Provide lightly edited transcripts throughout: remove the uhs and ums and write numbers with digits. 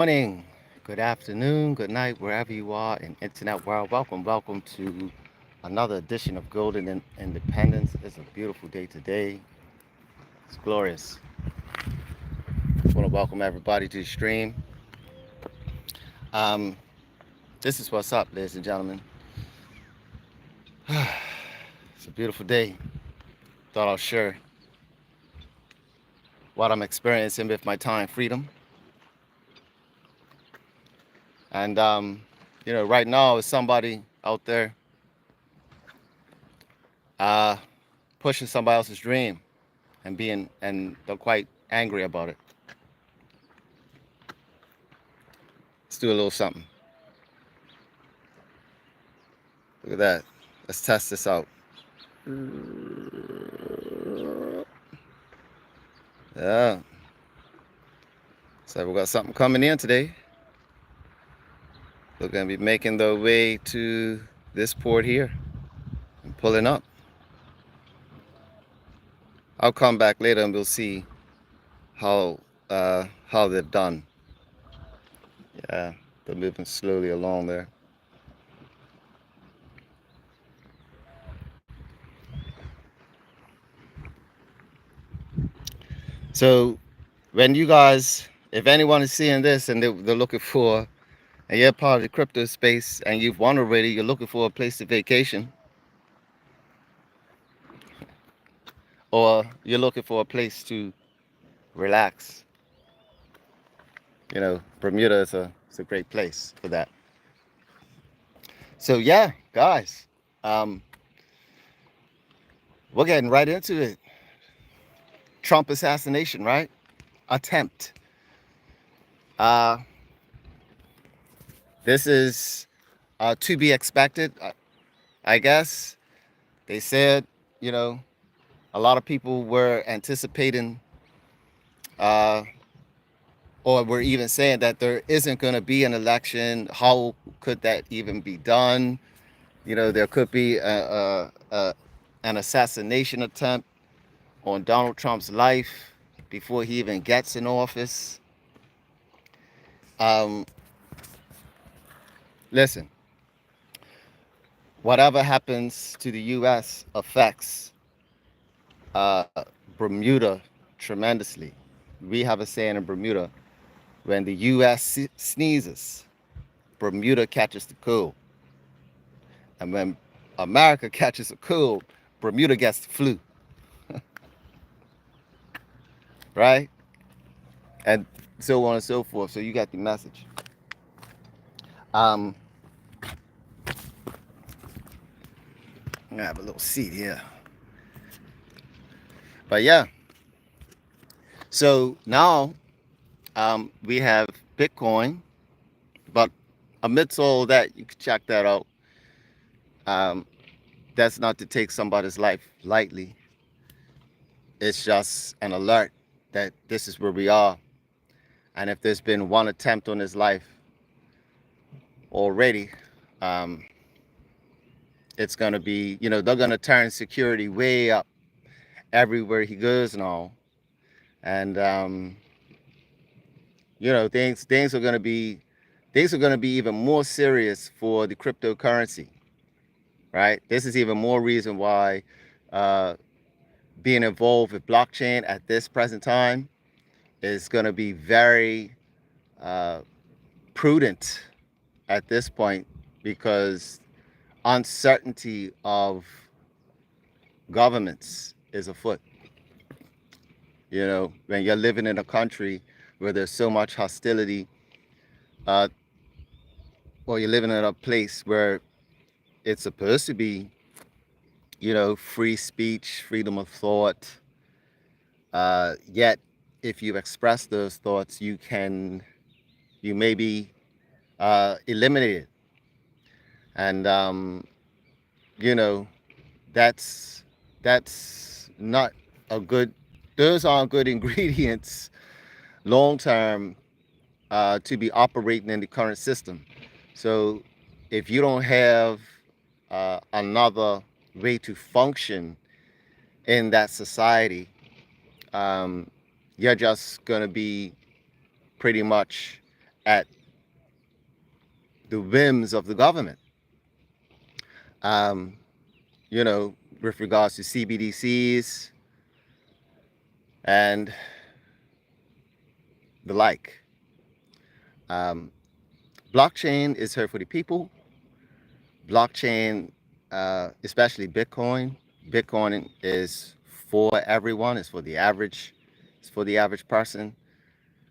Morning, good afternoon, good night, wherever you are in internet world. Welcome to another edition of Golden Independence. It's a beautiful day today. It's glorious. Just want to welcome everybody to the stream. Um, this is what's up, ladies and gentlemen. It's a beautiful day. Thought I'll share what I'm experiencing with my time freedom. And right now, is somebody out there uh, pushing somebody else's dream and they're quite angry about it. Let's do a little something. Look at that. Let's test this out. Yeah. So we got something coming in today. We're going to be making the way to this port here and pulling up. I'll come back later and we'll see how they've done. Yeah, they're moving slowly along there. So when you guys, if anyone is seeing this and they're looking for, and you're part of the crypto space and you've won already, you're looking for a place to vacation, or you're looking for a place to relax, Bermuda is a great place for that. So yeah, guys, we're getting right into it. Trump assassination, right? Attempt. Uh, this is to be expected, I guess. They said, a lot of people were anticipating, uh, or were even saying that there isn't going to be an election. How could that even be done? There could be an assassination attempt on Donald Trump's life before he even gets in office. Um, Listen, whatever happens to the U.S. affects uh, Bermuda tremendously. We have a saying in Bermuda: when the U.S. sneezes, Bermuda catches the cold, and when America catches a cold, Bermuda gets the flu. Right? And so on and so forth. So you got the message. I have a little seat here. But yeah. So now we have Bitcoin. But amidst all that, you can check that out. Um, that's not to take somebody's life lightly. It's just an alert that this is where we are. And if there's been one attempt on his life already, um, it's going to be, they're going to turn security way up everywhere he goes now. And, things are going to be even more serious for the cryptocurrency, right? This is even more reason why being involved with blockchain at this present time is going to be very prudent at this point, because uncertainty of governments is afoot. When you're living in a country where there's so much hostility, or you're living in a place where it's supposed to be, free speech, freedom of thought, yet if you express those thoughts, you may be eliminated. And you know that's not a good, those aren't good ingredients long term to be operating in the current system. So if you don't have another way to function in that society, you're just going to be pretty much at the whims of the government. Um, you know, with regards to CBDCs and the like. Um, Blockchain is here for the people. Blockchain, especially Bitcoin. Bitcoin is for everyone. It's for the average. It's for the average person.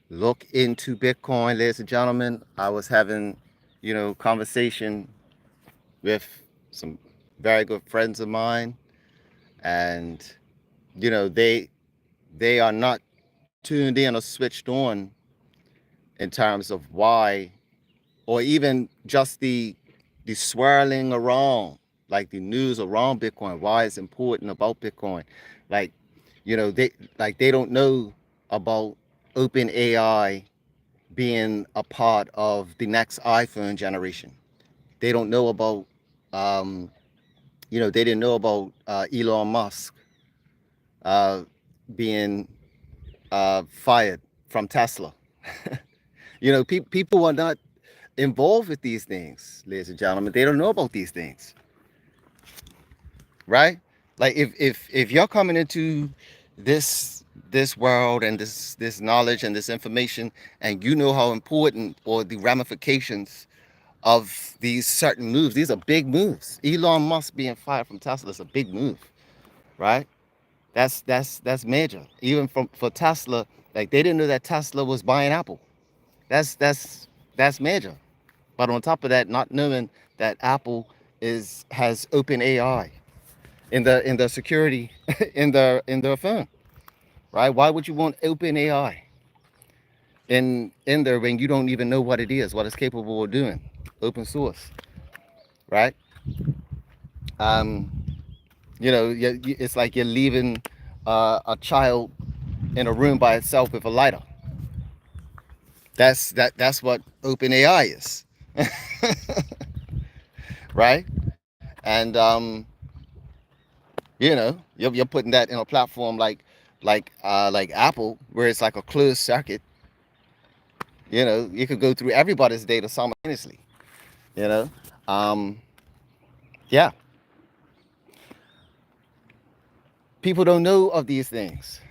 Look into Bitcoin, ladies and gentlemen. I was having, conversation with some very good friends of mine, and they are not tuned in or switched on in terms of why, or even just the swirling around, like the news around Bitcoin, why it's important about Bitcoin. Like, they don't know about open AI being a part of the next iPhone generation. They don't know about, they didn't know about Elon Musk uh, being fired from Tesla. People are not involved with these things, ladies and gentlemen. They don't know about these things, right? Like if you're coming into this world and this knowledge and this information, and you know how important or the ramifications of these certain moves. These are big moves. Elon Musk being fired from Tesla is a big move, right? That's major. Even for Tesla, like they didn't know that Tesla was buying Apple. That's major. But on top of that, not knowing that Apple has open AI in the security in their phone, right? Why would you want open AI in there when you don't even know what it is, what it's capable of doing? Open source, right? Um, it's like you're leaving a child in a room by itself with a lighter. That's what open AI is, right? And you're putting that in a platform like Apple, where it's like a closed circuit. You could go through everybody's data simultaneously. You know, um, yeah. People don't know of these things.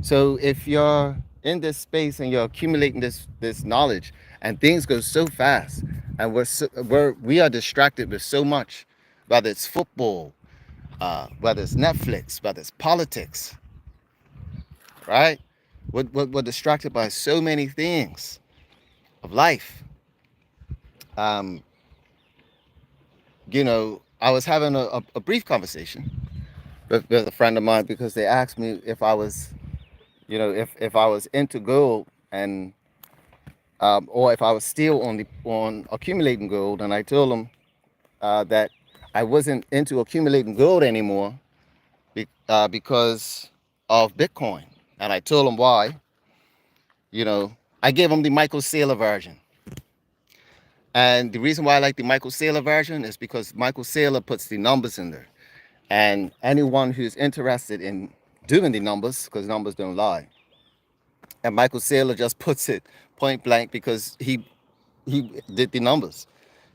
So if you're in this space and you're accumulating this knowledge, and things go so fast, and we are distracted with so much, whether it's football, whether it's Netflix, whether it's politics, right? We're distracted by so many things of life. Um, I was having a brief conversation with a friend of mine, because they asked me if I was, if I was into gold, and or if I was still on accumulating gold. And I told them that I wasn't into accumulating gold anymore because of Bitcoin. And I told them why. I gave them the Michael Saylor version. And the reason why I like the Michael Saylor version is because Michael Saylor puts the numbers in there. And anyone who's interested in doing the numbers, because numbers don't lie, and Michael Saylor just puts it point blank, because he did the numbers.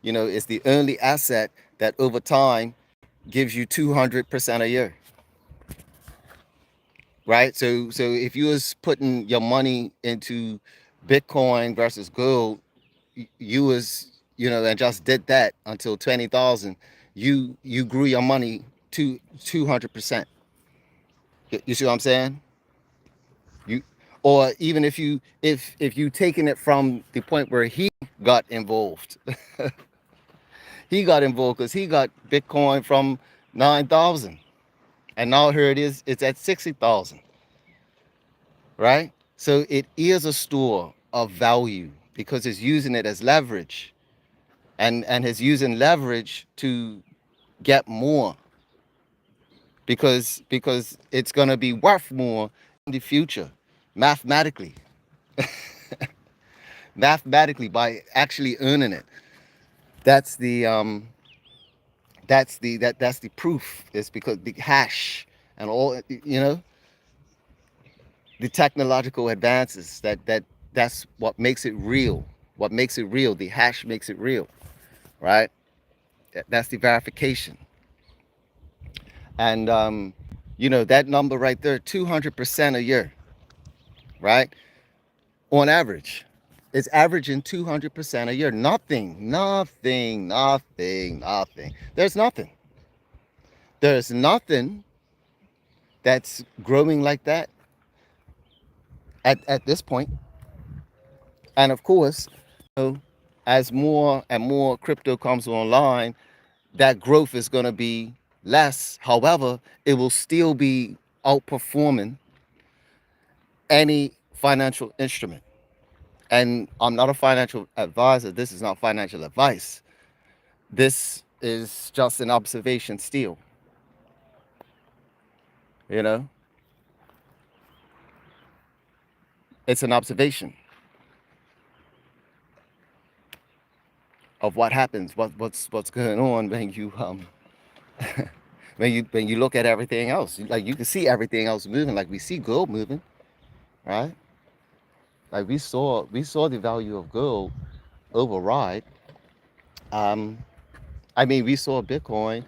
It's the only asset that over time gives you 200% a year, right? So if you was putting your money into Bitcoin versus gold, you was, and just did that until 20,000, you grew your money to 200%. You see what I'm saying? You Or even if you taking it from the point where he got involved. He got involved because he got Bitcoin from 9,000, and now here it is, it's at 60,000, right? So it is a store of value, because it's using it as leverage, and is using leverage to get more, because it's going to be worth more in the future, mathematically. Mathematically, by actually earning it. That's the that's the proof. It's because the hash and all, the technological advances that That's what makes it real. What makes it real, the hash makes it real, right? That's the verification. And that number right there, 200% a year, right? On average, it's averaging 200% a year. Nothing. There's nothing that's growing like that at this point. And of course, as more and more crypto comes online, that growth is going to be less. However, it will still be outperforming any financial instrument. And I'm not a financial advisor. This is not financial advice. This is just an observation still. You know, it's an observation of what happens, what's going on when you when you look at everything else. Like you can see everything else moving. Like we see gold moving, right? Like we saw the value of gold override. Um, I mean, we saw Bitcoin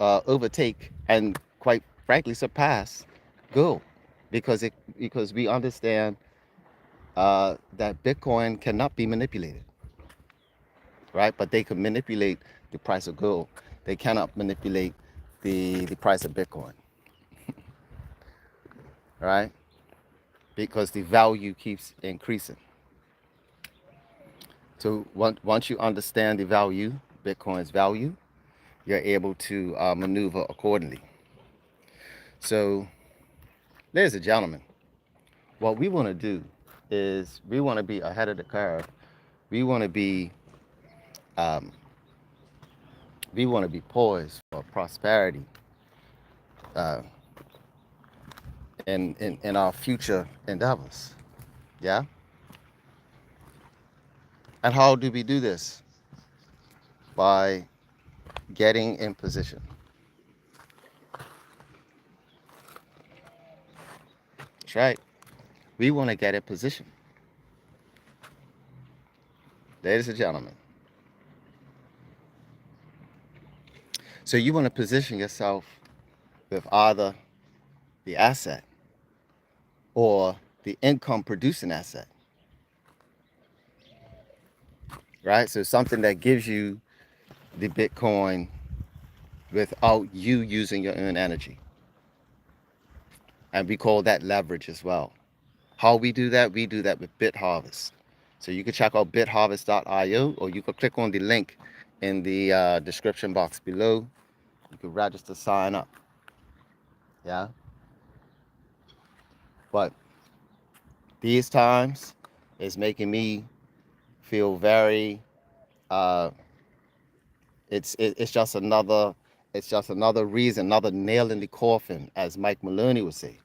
overtake and quite frankly surpass gold because we understand that Bitcoin cannot be manipulated, right? But they can manipulate the price of gold. They cannot manipulate the price of Bitcoin, right? Because the value keeps increasing. So once you understand the value, Bitcoin's value, you're able to maneuver accordingly. So, ladies and gentlemen, what we want to do is we want to be ahead of the curve. We want to be um, we want to be poised for prosperity uh, in our future endeavors. Yeah. And how do we do this? By getting in position. That's right. We want to get in position, ladies and gentlemen. So you want to position yourself with either the asset or the income producing asset, right? So something that gives you the Bitcoin without you using your own energy. And we call that leverage as well. How we do that? We do that with BitHarvest. So you can check out bitharvest.io, or you can click on the link in the description box below. You can register, sign up. Yeah. But these times is making me feel very it's just another reason, another nail in the coffin, as Mike Maloney would say,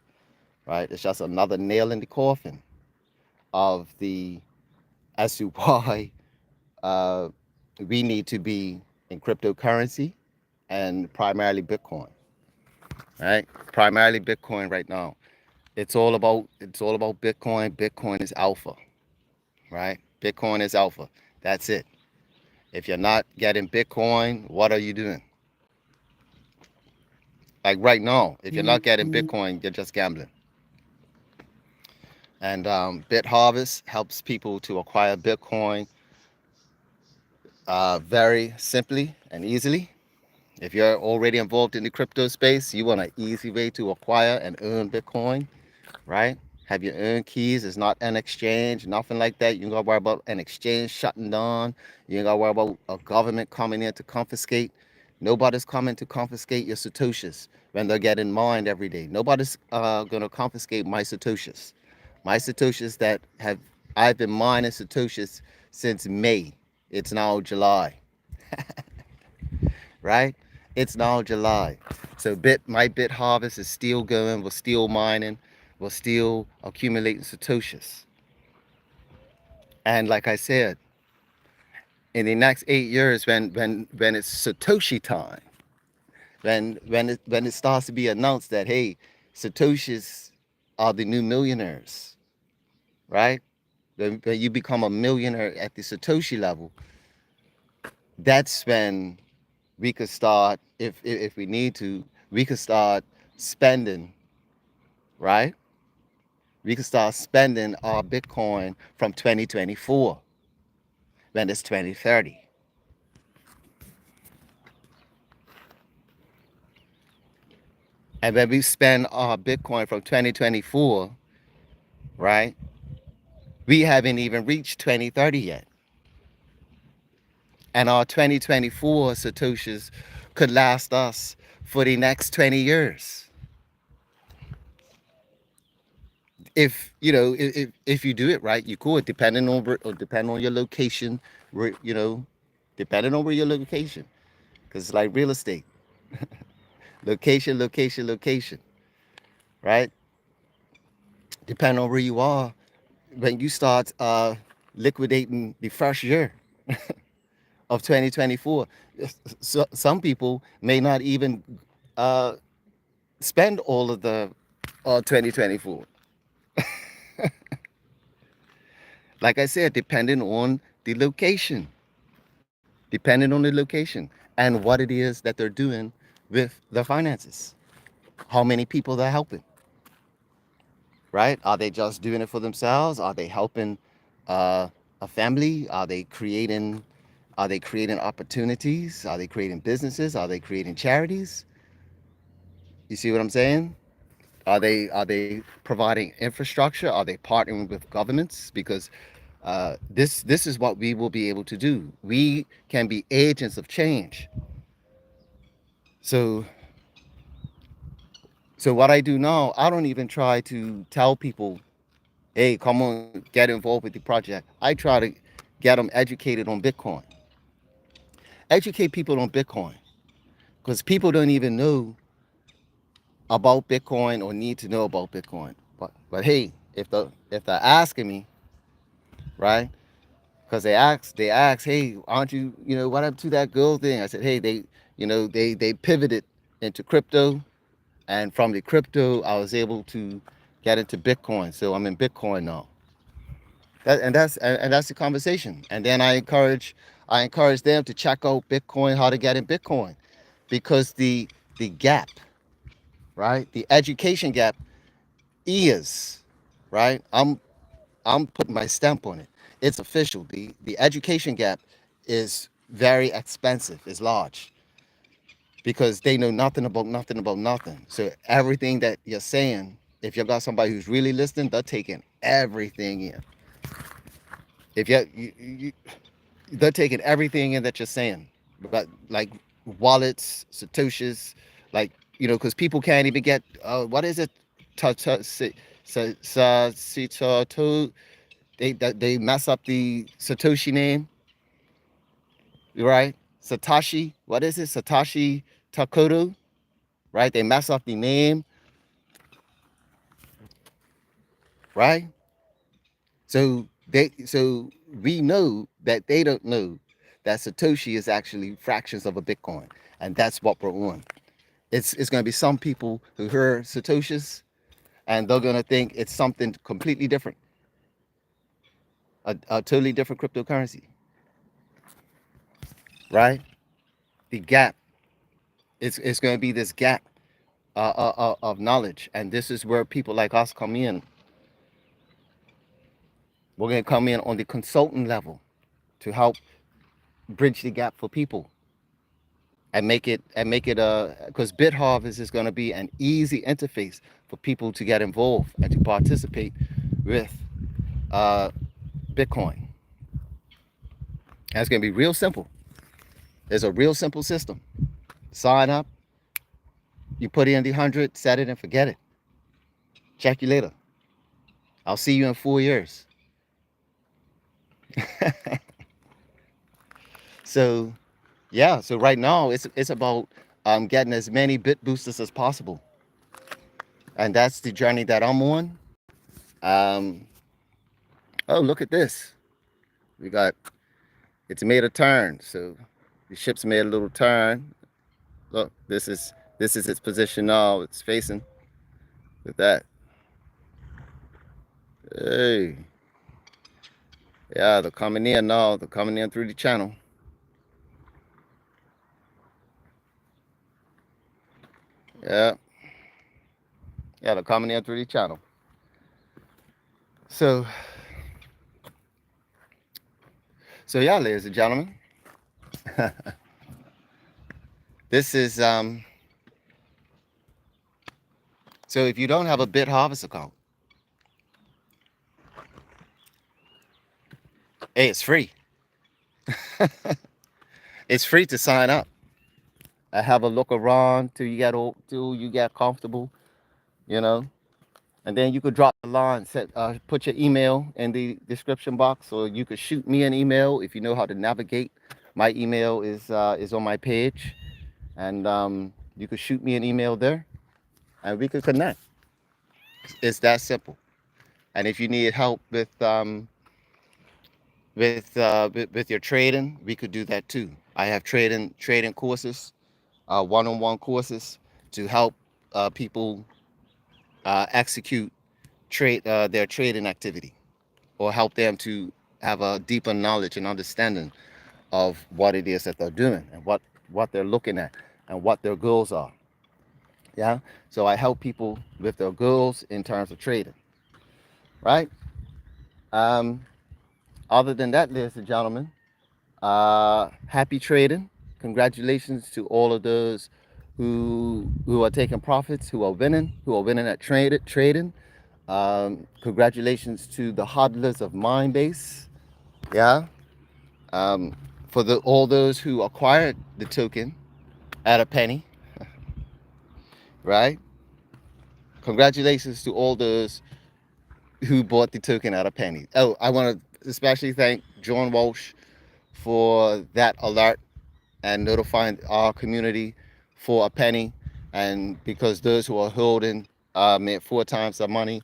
right? It's just another nail in the coffin of the as to why we need to be in cryptocurrency and primarily Bitcoin, right? Primarily Bitcoin right now. It's all about Bitcoin. Bitcoin is alpha, right? Bitcoin is alpha. That's it. If you're not getting Bitcoin, what are you doing? Like right now, if you're not getting Bitcoin, you're just gambling. And BitHarvest helps people to acquire Bitcoin very simply and easily. If you're already involved in the crypto space, you want an easy way to acquire and earn Bitcoin, right? Have your own keys. It's not an exchange, nothing like that. You ain't gotta worry about an exchange shutting down. You ain't gotta worry about a government coming in to confiscate. Nobody's coming to confiscate your Satoshis when they're getting mined every day. Nobody's gonna confiscate my Satoshis. My Satoshis that I've been mining Satoshis since May. It's now July, right? It's now July. So my bit harvest is still going. We're still mining. We're still accumulating Satoshis. And like I said, in the next 8 years, when it's Satoshi time, when it starts to be announced that hey, Satoshis are the new millionaires, right? when you become a millionaire at the Satoshi level, that's when we could start, if we need to, we could start spending, right? We could start spending our Bitcoin from 2024 when it's 2030. And when we spend our Bitcoin from 2024, right, we haven't even reached 2030 yet. And our 2024 Satoshis could last us for the next 20 years. If you know, if you do it right, you could, depending on or depending on your location, where you know, depending on where your location, because it's like real estate, location, location, location, right? Depending on where you are, when you start liquidating the first year of 2024, so some people may not even uh, spend all of the 2024. Like I said, depending on the location, depending on the location and what it is that they're doing with their finances, how many people they're helping, right? Are they just doing it for themselves? Are they helping a family? Are they creating opportunities? Are they creating businesses? Are they creating charities? You see what I'm saying? Are they providing infrastructure? Are they partnering with governments? Because this is what we will be able to do. We can be agents of change. So what I do now, I don't even try to tell people, hey, come on, get involved with the project. I try to get them educated on Bitcoin. Educate people on Bitcoin because people don't even know about Bitcoin or need to know about Bitcoin. But hey, if they're asking me, right? Because they ask, hey, aren't you, what happened to that girl thing? I said, hey, they pivoted into crypto, and from the crypto, I was able to get into Bitcoin. So I'm in Bitcoin now. And that's the conversation. And then I encourage them to check out Bitcoin, how to get in Bitcoin, because the gap, right, the education gap is, right. I'm putting my stamp on it. It's official. The education gap is very expensive. It's large because they know nothing about nothing about nothing. So everything that you're saying, if you got somebody who's really listening, they're taking everything in. If they're taking everything in that you're saying, but like wallets, satoshis, like because people can't even get what is it, ta ta si sa sa si ta to they mess up the Satoshi name, right? Satoshi, what is it? Satoshi Takoto, right? They mess up the name, right? So we know that they don't know that Satoshi is actually fractions of a Bitcoin, and that's what we're on. It's going to be some people who hear Satoshis, and they're going to think it's something completely different, a totally different cryptocurrency, right? The gap, it's going to be this gap of knowledge, and this is where people like us come in. We're going to come in on the consultant level to help bridge the gap for people and make it because BitHarvest is going to be an easy interface for people to get involved and to participate with uh, Bitcoin. And it's going to be real simple. It's a real simple system. Sign up, you put in the 100, set it and forget it. Check you later. I'll see you in 4 years. So yeah, so right now it's about getting as many bit boosters as possible, and that's the journey that I'm on. Um, oh, look at this. We got it's made a turn. So the ship's made a little turn. Look, this is its position now. It's facing with that. Hey, Yeah, they're coming in now. They're coming in through the channel. Yeah. Yeah, they're coming in through the channel. So yeah, ladies and gentlemen, this is so if you don't have a BitHarvest account, hey, it's free. It's free to sign up. I have a look around till you get comfortable, you know, and then you could drop the line, put your email in the description box, or you could shoot me an email if you know how to navigate. My email is on my page, and you could shoot me an email there, and we could connect. It's that simple. And if you need help with your trading, we could do that too. I have trading courses, one-on-one courses to help people execute their trading activity, or help them to have a deeper knowledge and understanding of what it is that they're doing, and what they're looking at, and what their goals are. Yeah. So I help people with their goals in terms of trading. Right. Um, Other than that, ladies and gentlemen, happy trading. Congratulations to all of those who are taking profits, who are winning at trading. Congratulations to the hodlers of Mindbase. Yeah. Um, for all those who acquired the token at a penny, right? Congratulations to all those who bought the token at a penny. Oh, I want to especially thank John Walsh for that alert and notifying our community for a penny, and because those who are holding made 4 times the money,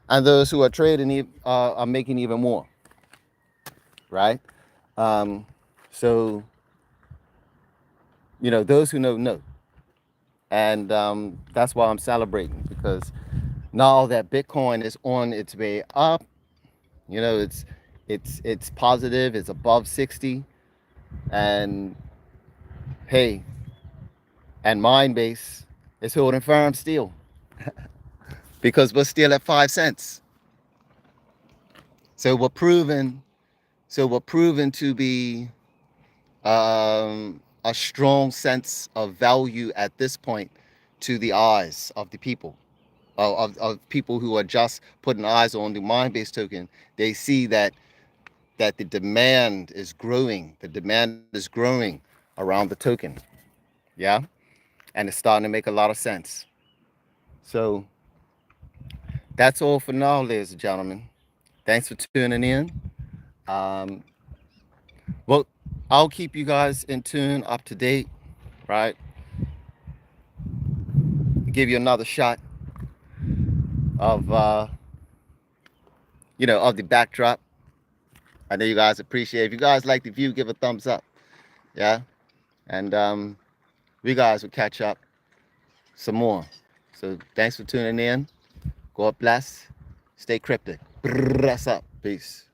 and those who are trading are making even more, right? Um, so those who know, and that's why I'm celebrating, because now that Bitcoin is on its way up, it's positive, it's above 60, and hey, and Mindbase is holding firm still, because we're still at 5 cents. So we're proven to be a strong sense of value at this point to the eyes of the people, of people who are just putting eyes on the Mindbase token. They see that the demand is growing. The demand is growing around the token. Yeah. And it's starting to make a lot of sense. So that's all for now, ladies and gentlemen. Thanks for tuning in. Um, well, I'll keep you guys in tune, up to date, right? Give you another shot of of the backdrop. I know you guys appreciate it. If you guys like the view, give a thumbs up. Yeah. And we guys will catch up some more. So thanks for tuning in. God bless. Stay cryptic. Bless up. Peace.